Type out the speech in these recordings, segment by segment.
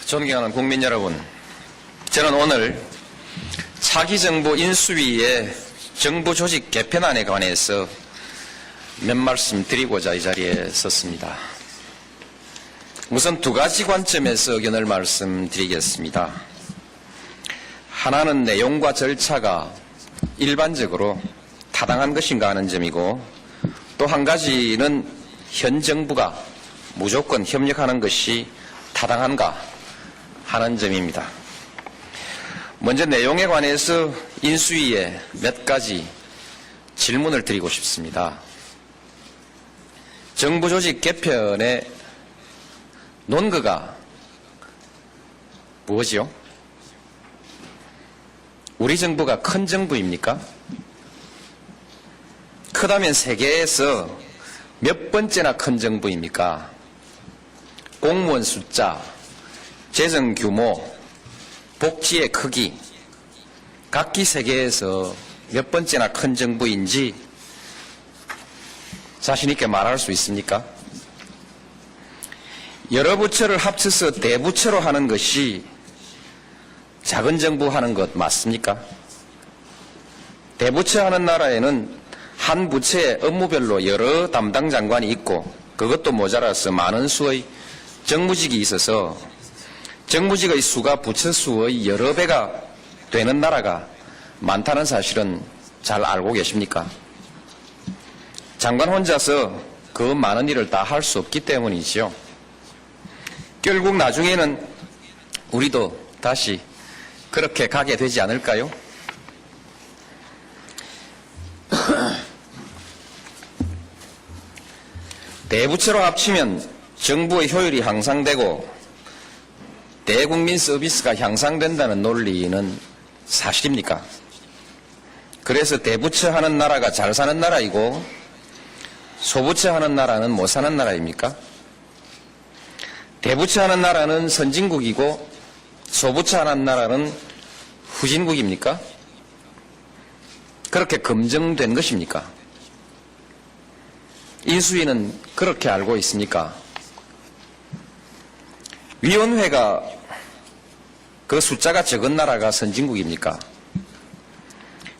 존경하는 국민 여러분, 저는 오늘 차기 정부 인수위의 정부 조직 개편안에 관해서 몇 말씀 드리고자 이 자리에 섰습니다. 우선 두 가지 관점에서 의견을 말씀드리겠습니다. 하나는 내용과 절차가 일반적으로 타당한 것인가 하는 점이고, 또 한 가지는 현 정부가 무조건 협력하는 것이 타당한가 하는 점입니다. 먼저 내용에 관해서 인수위에 몇 가지 질문을 드리고 싶습니다. 정부 조직 개편의 논거가 무엇이요? 우리 정부가 큰 정부입니까? 크다면 세계에서 몇 번째나 큰 정부입니까? 공무원 숫자, 재정 규모, 복지의 크기, 각기 세계에서 몇 번째나 큰 정부인지 자신 있게 말할 수 있습니까? 여러 부처를 합쳐서 대부처로 하는 것이 작은 정부 하는 것 맞습니까? 대부처 하는 나라에는 한 부처의 업무별로 여러 담당 장관이 있고, 그것도 모자라서 많은 수의 정무직이 있어서 정무직의 수가 부처 수의 여러 배가 되는 나라가 많다는 사실은 잘 알고 계십니까? 장관 혼자서 그 많은 일을 다 할 수 없기 때문이지요. 결국 나중에는 우리도 다시 그렇게 가게 되지 않을까요? 대부처로 합치면 정부의 효율이 향상되고 대국민 서비스가 향상된다는 논리는 사실입니까? 그래서 대부처 하는 나라가 잘 사는 나라이고 소부처 하는 나라는 못 사는 나라입니까? 대부처 하는 나라는 선진국이고 소부처 하는 나라는 후진국입니까? 그렇게 검증된 것입니까? 인수위는 그렇게 알고 있습니까? 위원회가 그 숫자가 적은 나라가 선진국입니까?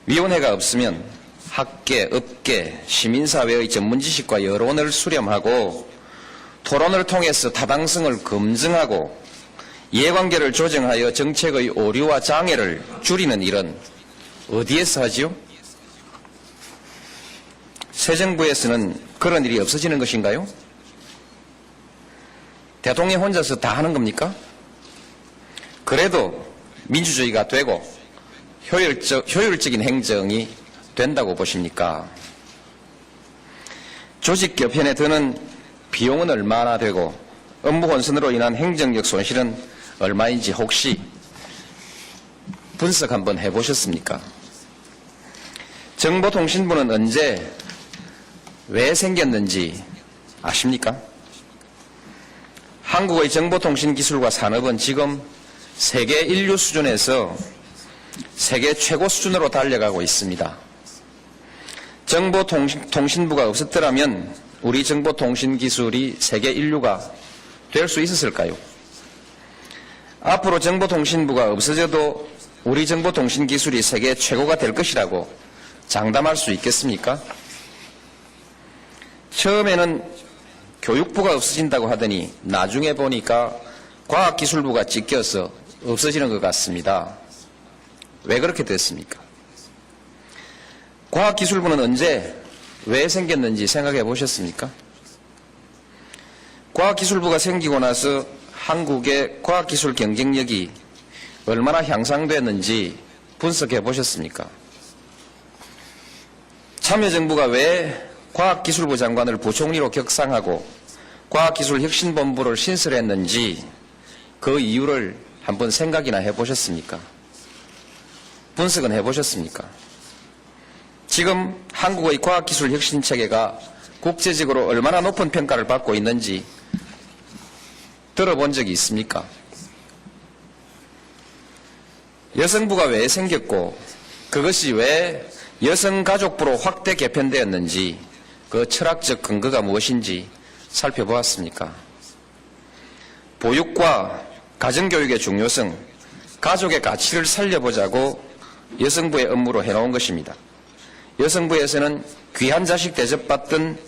위원회가 없으면 학계, 업계, 시민사회의 전문지식과 여론을 수렴하고 토론을 통해서 타당성을 검증하고 이해관계를 조정하여 정책의 오류와 장애를 줄이는 일은 어디에서 하지요? 새 정부에서는 그런 일이 없어지는 것인가요? 대통령 혼자서 다 하는 겁니까? 그래도 민주주의가 되고 효율적인 행정이 된다고 보십니까? 조직 개편에 드는 비용은 얼마나 되고 업무 혼선으로 인한 행정적 손실은 얼마인지 혹시 분석 한번 해보셨습니까? 정보통신부는 언제 왜 생겼는지 아십니까? 한국의 정보통신기술과 산업은 지금 세계 인류 수준에서 세계 최고 수준으로 달려가고 있습니다. 정보통신부가 없었더라면 우리 정보통신기술이 세계 인류가 될 수 있었을까요? 앞으로 정보통신부가 없어져도 우리 정보통신기술이 세계 최고가 될 것이라고 장담할 수 있겠습니까? 처음에는 교육부가 없어진다고 하더니 나중에 보니까 과학기술부가 찢겨서 없어지는 것 같습니다. 왜 그렇게 됐습니까? 과학기술부는 언제 왜 생겼는지 생각해 보셨습니까? 과학기술부가 생기고 나서 한국의 과학기술 경쟁력이 얼마나 향상됐는지 분석해 보셨습니까? 참여정부가 왜 과학기술부 장관을 부총리로 격상하고 과학기술혁신본부를 신설했는지 그 이유를 한번 생각이나 해보셨습니까? 분석은 해보셨습니까? 지금 한국의 과학기술혁신체계가 국제적으로 얼마나 높은 평가를 받고 있는지 들어본 적이 있습니까? 여성부가 왜 생겼고 그것이 왜 여성가족부로 확대 개편되었는지 그 철학적 근거가 무엇인지 살펴보았습니까? 보육과 가정교육의 중요성, 가족의 가치를 살려보자고 여성부의 업무로 해놓은 것입니다. 여성부에서는 귀한 자식 대접받던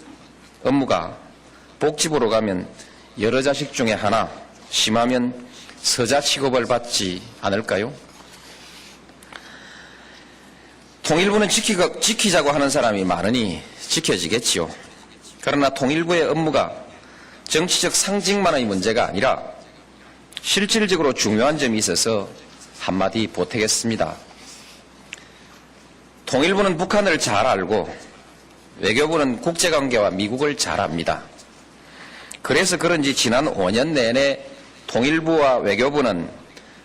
업무가 복지부로 가면 여러 자식 중에 하나, 심하면 서자 취급을 받지 않을까요? 통일부는 지키자고 하는 사람이 많으니 지켜지겠지요. 그러나 통일부의 업무가 정치적 상징만의 문제가 아니라 실질적으로 중요한 점이 있어서 한마디 보태겠습니다. 통일부는 북한을 잘 알고 외교부는 국제관계와 미국을 잘 압니다. 그래서 그런지 지난 5년 내내 통일부와 외교부는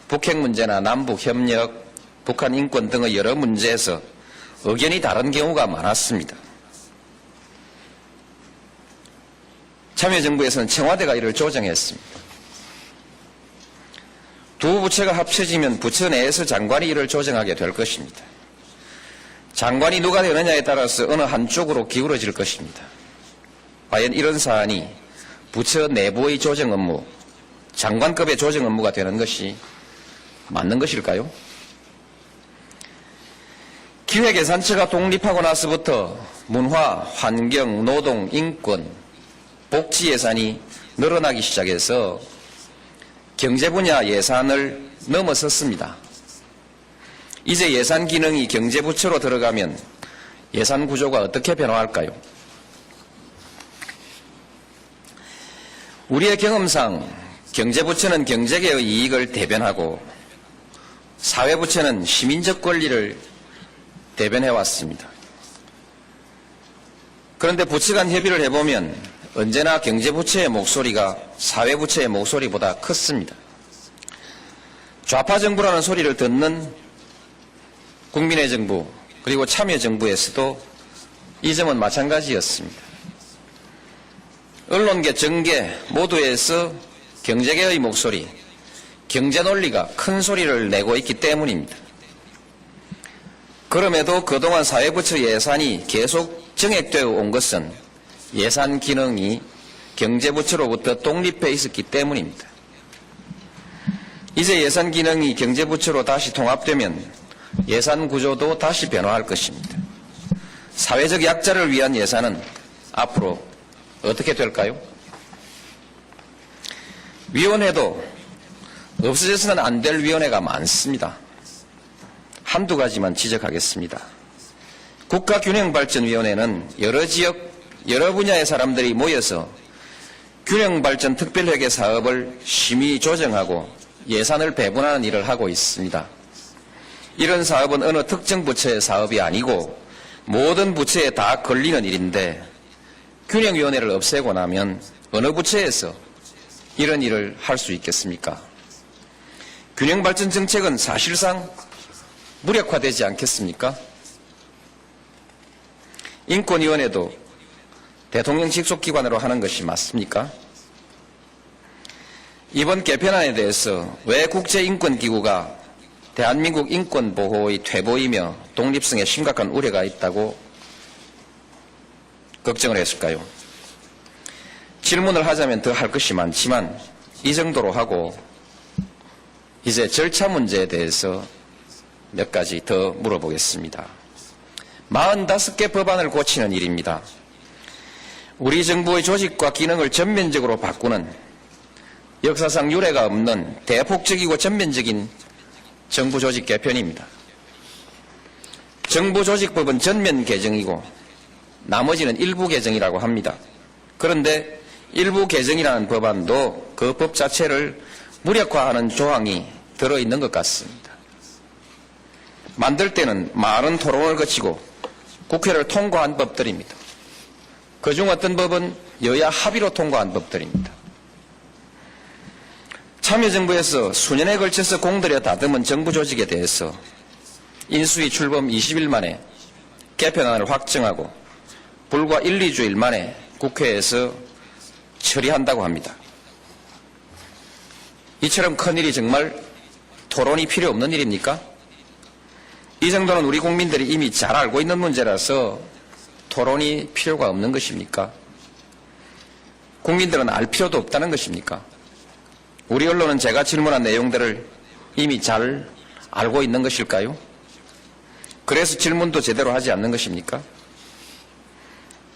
북핵 문제나 남북협력, 북한 인권 등의 여러 문제에서 의견이 다른 경우가 많았습니다. 참여정부에서는 청와대가 이를 조정했습니다. 두 부처가 합쳐지면 부처 내에서 장관이 이를 조정하게 될 것입니다. 장관이 누가 되느냐에 따라서 어느 한쪽으로 기울어질 것입니다. 과연 이런 사안이 부처 내부의 조정 업무, 장관급의 조정 업무가 되는 것이 맞는 것일까요? 기획예산처가 독립하고 나서부터 문화, 환경, 노동, 인권, 복지 예산이 늘어나기 시작해서 경제 분야 예산을 넘어섰습니다. 이제 예산 기능이 경제부처로 들어가면 예산 구조가 어떻게 변화할까요? 우리의 경험상 경제부처는 경제계의 이익을 대변하고 사회부처는 시민적 권리를 대변해왔습니다. 그런데 부처 간 협의를 해보면 언제나 경제부처의 목소리가 사회부처의 목소리보다 컸습니다. 좌파 정부라는 소리를 듣는 국민의 정부 그리고 참여정부에서도 이 점은 마찬가지였습니다. 언론계, 정계 모두에서 경제계의 목소리, 경제 논리가 큰 소리를 내고 있기 때문입니다. 그럼에도 그동안 사회부처 예산이 계속 정액되어 온 것은 예산 기능이 경제부처로부터 독립해 있었기 때문입니다. 이제 예산 기능이 경제부처로 다시 통합되면 예산 구조도 다시 변화할 것입니다. 사회적 약자를 위한 예산은 앞으로 어떻게 될까요? 위원회도 없어져서는 안 될 위원회가 많습니다. 한두 가지만 지적하겠습니다. 국가균형발전위원회는 여러 지역, 여러 분야의 사람들이 모여서 균형발전 특별회계 사업을 심의 조정하고 예산을 배분하는 일을 하고 있습니다. 이런 사업은 어느 특정 부처의 사업이 아니고 모든 부처에 다 걸리는 일인데 균형위원회를 없애고 나면 어느 부처에서 이런 일을 할 수 있겠습니까? 균형발전 정책은 사실상 무력화되지 않겠습니까? 인권위원회도 대통령 직속기관으로 하는 것이 맞습니까? 이번 개편안에 대해서 왜 국제인권기구가 대한민국 인권보호의 퇴보이며 독립성에 심각한 우려가 있다고 걱정을 했을까요? 질문을 하자면 더 할 것이 많지만 이 정도로 하고 이제 절차 문제에 대해서 몇 가지 더 물어보겠습니다. 45개 법안을 고치는 일입니다. 우리 정부의 조직과 기능을 전면적으로 바꾸는 역사상 유례가 없는 대폭적이고 전면적인 정부 조직 개편입니다. 정부 조직법은 전면 개정이고 나머지는 일부 개정이라고 합니다. 그런데 일부 개정이라는 법안도 그 법 자체를 무력화하는 조항이 들어있는 것 같습니다. 만들 때는 많은 토론을 거치고 국회를 통과한 법들입니다. 그중 어떤 법은 여야 합의로 통과한 법들입니다. 참여정부에서 수년에 걸쳐서 공들여 다듬은 정부 조직에 대해서 인수위 출범 20일 만에 개편안을 확정하고 불과 1, 2주일 만에 국회에서 처리한다고 합니다. 이처럼 큰일이 정말 토론이 필요 없는 일입니까? 이 정도는 우리 국민들이 이미 잘 알고 있는 문제라서 토론이 필요가 없는 것입니까? 국민들은 알 필요도 없다는 것입니까? 우리 언론은 제가 질문한 내용들을 이미 잘 알고 있는 것일까요? 그래서 질문도 제대로 하지 않는 것입니까?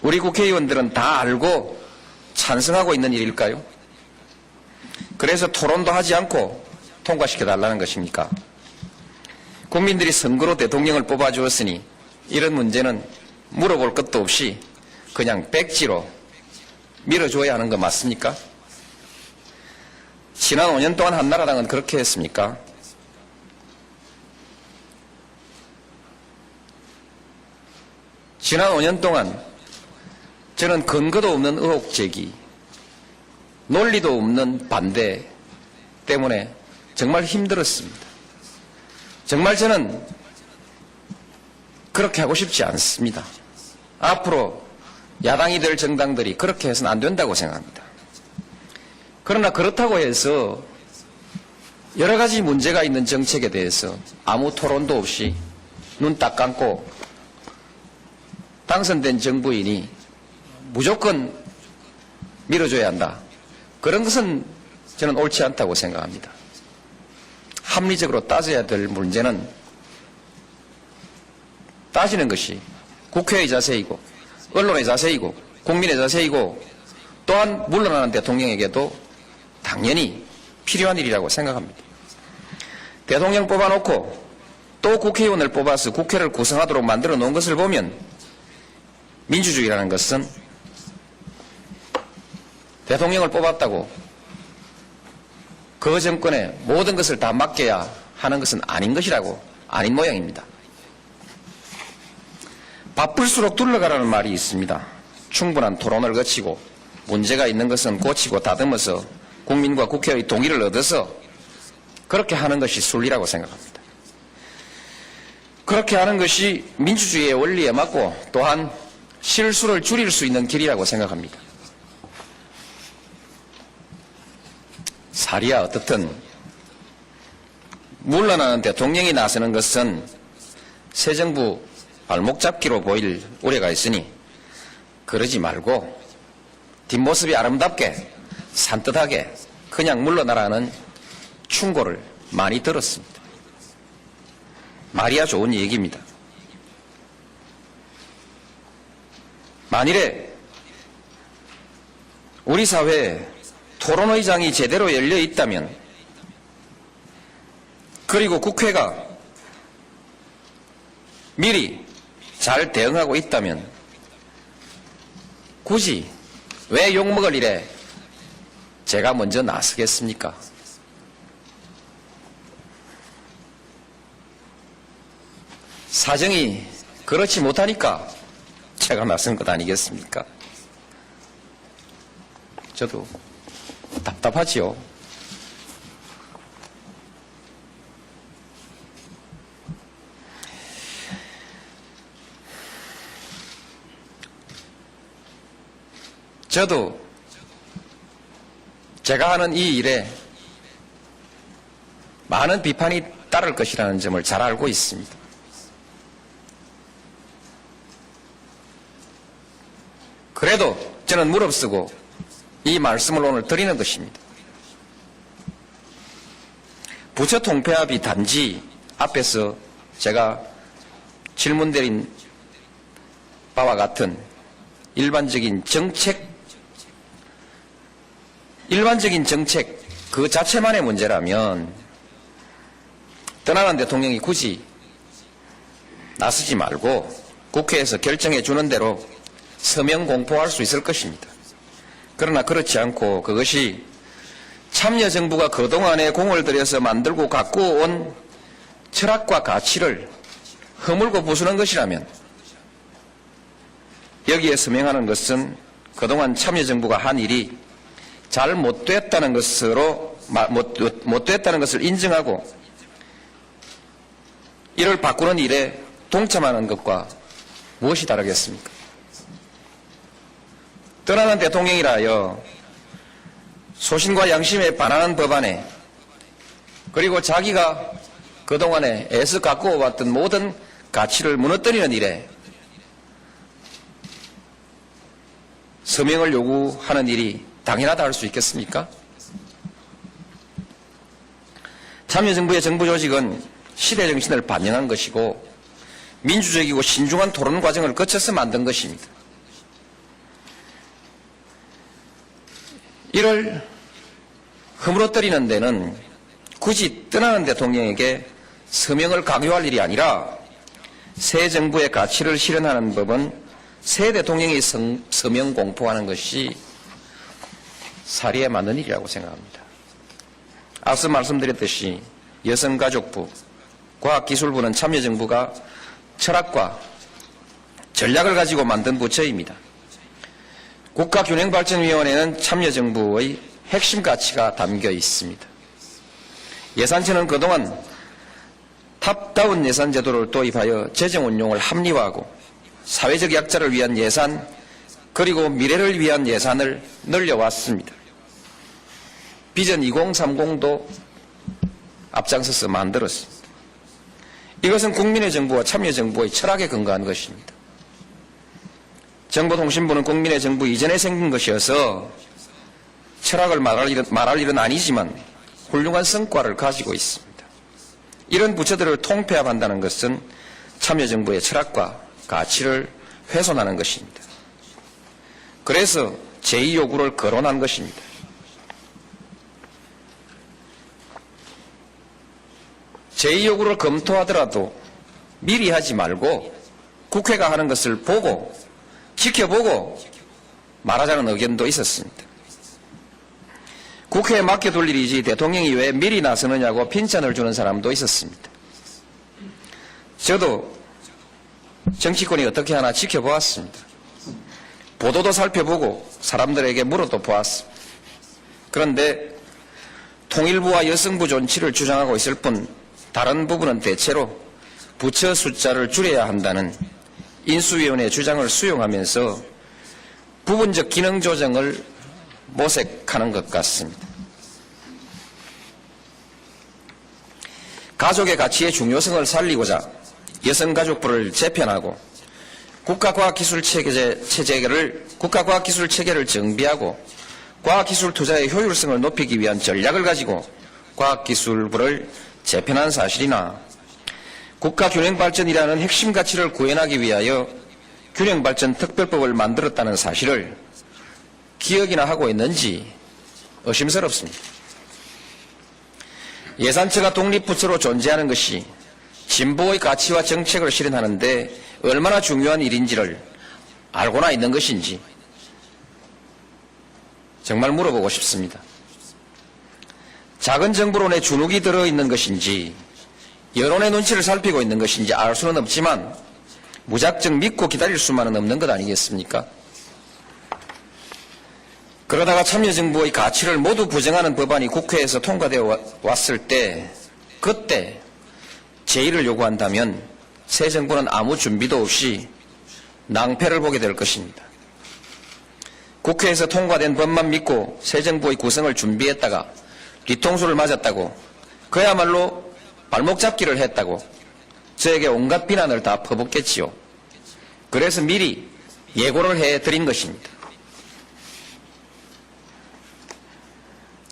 우리 국회의원들은 다 알고 찬성하고 있는 일일까요? 그래서 토론도 하지 않고 통과시켜달라는 것입니까? 국민들이 선거로 대통령을 뽑아주었으니 이런 문제는 물어볼 것도 없이 그냥 백지로 밀어줘야 하는 거 맞습니까? 지난 5년 동안 한나라당은 그렇게 했습니까? 지난 5년 동안 저는 근거도 없는 의혹 제기, 논리도 없는 반대 때문에 정말 힘들었습니다. 정말 저는 그렇게 하고 싶지 않습니다. 앞으로 야당이 될 정당들이 그렇게 해서는 안 된다고 생각합니다. 그러나 그렇다고 해서 여러 가지 문제가 있는 정책에 대해서 아무 토론도 없이 눈 딱 감고 당선된 정부인이 무조건 밀어줘야 한다. 그런 것은 저는 옳지 않다고 생각합니다. 합리적으로 따져야 될 문제는 따지는 것이 국회의 자세이고 언론의 자세이고 국민의 자세이고 또한 물러나는 대통령에게도 당연히 필요한 일이라고 생각합니다. 대통령 뽑아놓고 또 국회의원을 뽑아서 국회를 구성하도록 만들어 놓은 것을 보면 민주주의라는 것은 대통령을 뽑았다고 그 정권에 모든 것을 다 맡겨야 하는 것은 아닌 것이라고 아닌 모양입니다. 바쁠수록 둘러가라는 말이 있습니다. 충분한 토론을 거치고 문제가 있는 것은 고치고 다듬어서 국민과 국회의 동의를 얻어서 그렇게 하는 것이 순리라고 생각합니다. 그렇게 하는 것이 민주주의의 원리에 맞고 또한 실수를 줄일 수 있는 길이라고 생각합니다. 사리야 어떻든 물러나는 대통령이 나서는 것은 새 정부 발목 잡기로 보일 우려가 있으니 그러지 말고 뒷모습이 아름답게 산뜻하게 그냥 물러나라는 충고를 많이 들었습니다. 말이야 좋은 얘기입니다. 만일에 우리 사회에 토론의장이 제대로 열려 있다면 그리고 국회가 미리 잘 대응하고 있다면 굳이 왜 욕먹을 일에 제가 먼저 나서겠습니까? 사정이 그렇지 못하니까 제가 나선 것 아니겠습니까? 저도 답답하지요. 저도 제가 하는 이 일에 많은 비판이 따를 것이라는 점을 잘 알고 있습니다. 그래도 저는 무릅쓰고 이 말씀을 오늘 드리는 것입니다. 부처 통폐합이 단지 앞에서 제가 질문드린 바와 같은 일반적인 정책 그 자체만의 문제라면 떠나는 대통령이 굳이 나서지 말고 국회에서 결정해 주는 대로 서명 공포할 수 있을 것입니다. 그러나 그렇지 않고 그것이 참여정부가 그동안에 공을 들여서 만들고 갖고 온 철학과 가치를 허물고 부수는 것이라면 여기에 서명하는 것은 그동안 참여정부가 한 일이 잘 못됐다는 것을 인정하고 이를 바꾸는 일에 동참하는 것과 무엇이 다르겠습니까? 떠나는 대통령이라 하여 소신과 양심에 반하는 법안에 그리고 자기가 그동안에 애써 갖고 왔던 모든 가치를 무너뜨리는 일에 서명을 요구하는 일이 당연하다 할 수 있겠습니까? 참여정부의 정부 조직은 시대 정신을 반영한 것이고 민주적이고 신중한 토론 과정을 거쳐서 만든 것입니다. 이를 허물어뜨리는 데는 굳이 떠나는 대통령에게 서명을 강요할 일이 아니라 새 정부의 가치를 실현하는 법은 새 대통령이 서명 공포하는 것이 사리에 맞는 일이라고 생각합니다. 앞서 말씀드렸듯이 여성가족부, 과학기술부는 참여정부가 철학과 전략을 가지고 만든 부처입니다. 국가균형발전위원회는 참여정부의 핵심 가치가 담겨 있습니다. 예산처는 그동안 탑다운 예산 제도를 도입하여 재정 운용을 합리화하고 사회적 약자를 위한 예산 그리고 미래를 위한 예산을 늘려왔습니다. 비전 2030도 앞장서서 만들었습니다. 이것은 국민의 정부와 참여정부의 철학에 근거한 것입니다. 정보통신부는 국민의 정부 이전에 생긴 것이어서 철학을 말할 일은 아니지만 훌륭한 성과를 가지고 있습니다. 이런 부처들을 통폐합한다는 것은 참여정부의 철학과 가치를 훼손하는 것입니다. 그래서 제2요구를 거론한 것입니다. 제2요구를 검토하더라도 미리 하지 말고 국회가 하는 것을 보고 지켜보고 말하자는 의견도 있었습니다. 국회에 맡겨둘 일이지 대통령이 왜 미리 나서느냐고 핀잔을 주는 사람도 있었습니다. 저도 정치권이 어떻게 하나 지켜보았습니다. 보도도 살펴보고 사람들에게 물어도 보았습니다. 그런데 통일부와 여성부 존치를 주장하고 있을 뿐 다른 부분은 대체로 부처 숫자를 줄여야 한다는 인수위원회 주장을 수용하면서 부분적 기능 조정을 모색하는 것 같습니다. 가족의 가치의 중요성을 살리고자 여성가족부를 재편하고 국가과학기술 체계를 정비하고 과학기술 투자의 효율성을 높이기 위한 전략을 가지고 과학기술부를 재편한 사실이나 국가균형발전이라는 핵심 가치를 구현하기 위하여 균형발전 특별법을 만들었다는 사실을 기억이나 하고 있는지 의심스럽습니다. 예산처가 독립부처로 존재하는 것이 진보의 가치와 정책을 실현하는 데 얼마나 중요한 일인지를 알고나 있는 것인지 정말 물어보고 싶습니다. 작은 정부론에 주눅이 들어있는 것인지 여론의 눈치를 살피고 있는 것인지 알 수는 없지만 무작정 믿고 기다릴 수만은 없는 것 아니겠습니까? 그러다가 참여정부의 가치를 모두 부정하는 법안이 국회에서 통과되어 왔을 때 그때 제의를 요구한다면 새 정부는 아무 준비도 없이 낭패를 보게 될 것입니다. 국회에서 통과된 법만 믿고 새 정부의 구성을 준비했다가 뒤통수를 맞았다고 그야말로 발목 잡기를 했다고 저에게 온갖 비난을 다 퍼붓겠지요. 그래서 미리 예고를 해드린 것입니다.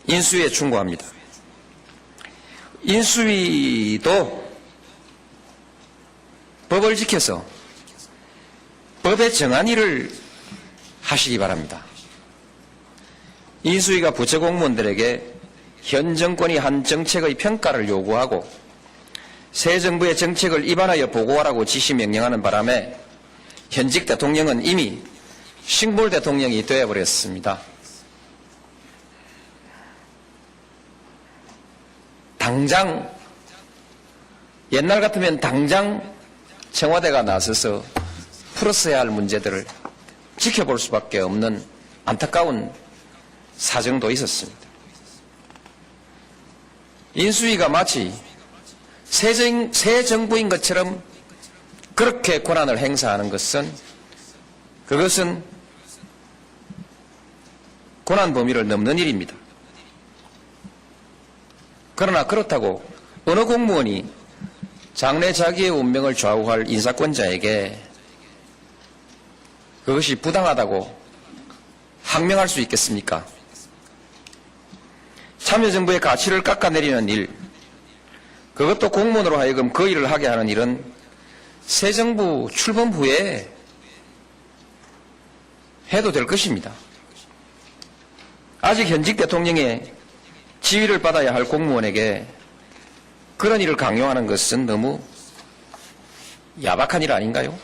인수위에 충고합니다. 인수위도 법을 지켜서 법에 정한 일을 하시기 바랍니다. 인수위가 부처 공무원들에게 현 정권이 한 정책의 평가를 요구하고 새 정부의 정책을 입안하여 보고하라고 지시 명령하는 바람에 현직 대통령은 이미 식물 대통령이 되어버렸습니다. 당장 옛날 같으면 당장 청와대가 나서서 풀었어야 할 문제들을 지켜볼 수밖에 없는 안타까운 사정도 있었습니다. 인수위가 마치 새 정부인 것처럼 그렇게 권한을 행사하는 것은 그것은 권한 범위를 넘는 일입니다. 그러나 그렇다고 어느 공무원이 장래 자기의 운명을 좌우할 인사권자에게 그것이 부당하다고 항명할 수 있겠습니까? 참여정부의 가치를 깎아내리는 일, 그것도 공무원으로 하여금 그 일을 하게 하는 일은 새 정부 출범 후에 해도 될 것입니다. 아직 현직 대통령의 지휘를 받아야 할 공무원에게 그런 일을 강요하는 것은 너무 야박한 일 아닌가요?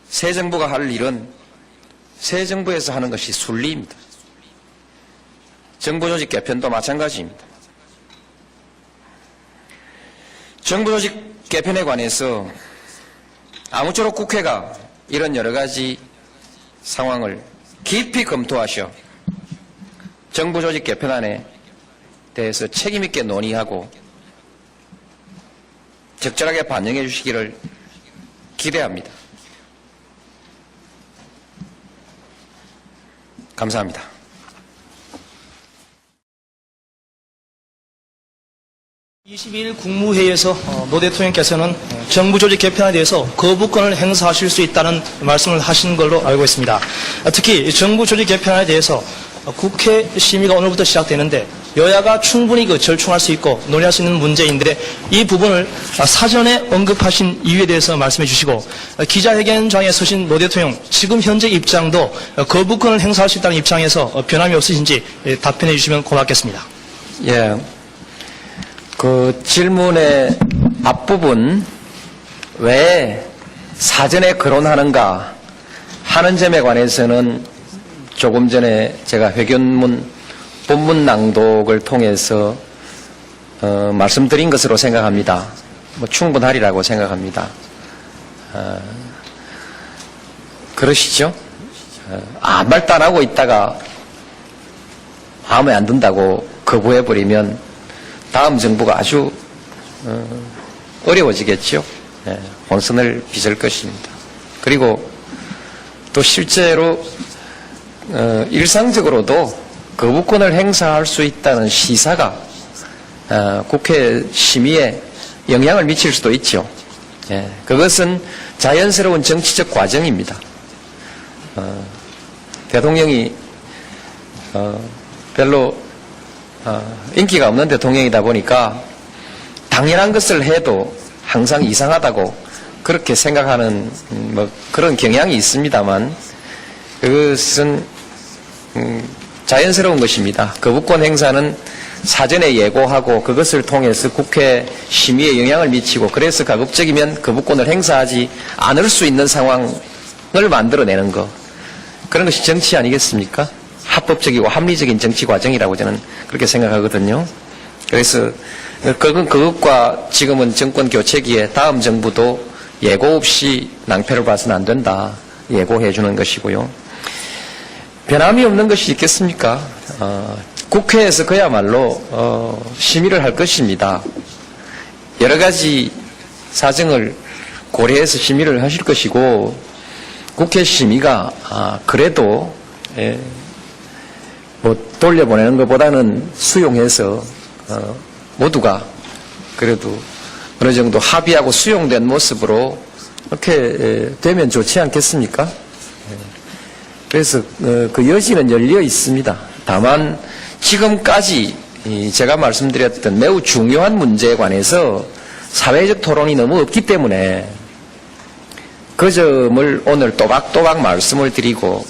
새 정부가 할 일은 새 정부에서 하는 것이 순리입니다. 정부 조직 개편도 마찬가지입니다. 정부 조직 개편에 관해서 아무쪼록 국회가 이런 여러 가지 상황을 깊이 검토하셔 정부 조직 개편안에 대해서 책임있게 논의하고 적절하게 반영해 주시기를 기대합니다. 감사합니다. 22일 국무회의에서 노 대통령께서는 정부 조직 개편에 대해서 거부권을 행사하실 수 있다는 말씀을 하신 걸로 알고 있습니다. 특히 정부 조직 개편에 대해서 국회 심의가 오늘부터 시작되는데 여야가 충분히 절충할 수 있고 논의할 수 있는 문제인데 이 부분을 사전에 언급하신 이유에 대해서 말씀해 주시고 기자회견장에 서신 노 대통령 지금 현재 입장도 거부권을 행사할 수 있다는 입장에서 변함이 없으신지 답변해 주시면 고맙겠습니다. 예. 그 질문의 앞부분 왜 사전에 거론하는가 하는 점에 관해서는 조금 전에 제가 회견문 본문 낭독을 통해서 말씀드린 것으로 생각합니다. 뭐 충분하리라고 생각합니다. 그러시죠? 아무 말도 안 하고 있다가 마음에 안 든다고 거부해버리면 다음 정부가 아주 어려워지겠죠. 혼선을 빚을 것입니다. 그리고 또 실제로 일상적으로도 거부권을 행사할 수 있다는 시사가 국회 심의에 영향을 미칠 수도 있죠. 그것은 자연스러운 정치적 과정입니다. 대통령이 별로 인기가 없는 대통령이다 보니까 당연한 것을 해도 항상 이상하다고 그렇게 생각하는 뭐 그런 경향이 있습니다만 그것은 자연스러운 것입니다. 거부권 행사는 사전에 예고하고 그것을 통해서 국회 심의에 영향을 미치고 그래서 가급적이면 거부권을 행사하지 않을 수 있는 상황을 만들어내는 것, 그런 것이 정치 아니겠습니까? 합법적이고 합리적인 정치 과정이라고 저는 그렇게 생각하거든요. 그래서 그것과 지금은 정권 교체기에 다음 정부도 예고 없이 낭패를 봐서는 안 된다 예고해 주는 것이고요. 변함이 없는 것이 있겠습니까? 국회에서 그야말로 심의를 할 것입니다. 여러 가지 사정을 고려해서 심의를 하실 것이고 국회 심의가 그래도 뭐 돌려보내는 것보다는 수용해서 모두가 그래도 어느 정도 합의하고 수용된 모습으로 이렇게 되면 좋지 않겠습니까? 그래서 그 여지는 열려 있습니다. 다만 지금까지 제가 말씀드렸던 매우 중요한 문제에 관해서 사회적 토론이 너무 없기 때문에 그 점을 오늘 또박또박 말씀을 드리고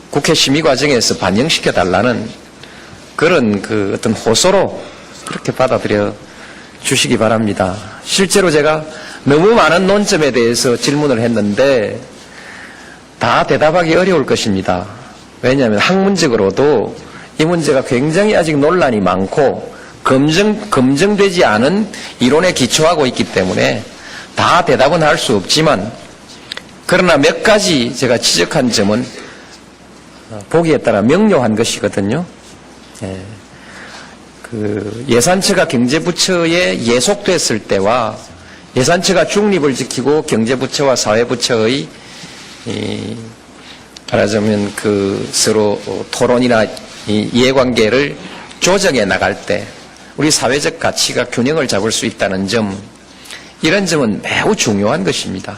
국회 심의 과정에서 반영시켜 달라는 그런 그 어떤 호소로 그렇게 받아들여 주시기 바랍니다. 실제로 제가 너무 많은 논점에 대해서 질문을 했는데 다 대답하기 어려울 것입니다. 왜냐하면 학문적으로도 이 문제가 굉장히 아직 논란이 많고 검증되지 않은 이론에 기초하고 있기 때문에 다 대답은 할 수 없지만 그러나 몇 가지 제가 지적한 점은 보기에 따라 명료한 것이거든요. 그 예산처가 경제부처에 예속됐을 때와 예산처가 중립을 지키고 경제부처와 사회부처의 말하자면 그 서로 토론이나 이해관계를 조정해 나갈 때 우리 사회적 가치가 균형을 잡을 수 있다는 점, 이런 점은 매우 중요한 것입니다.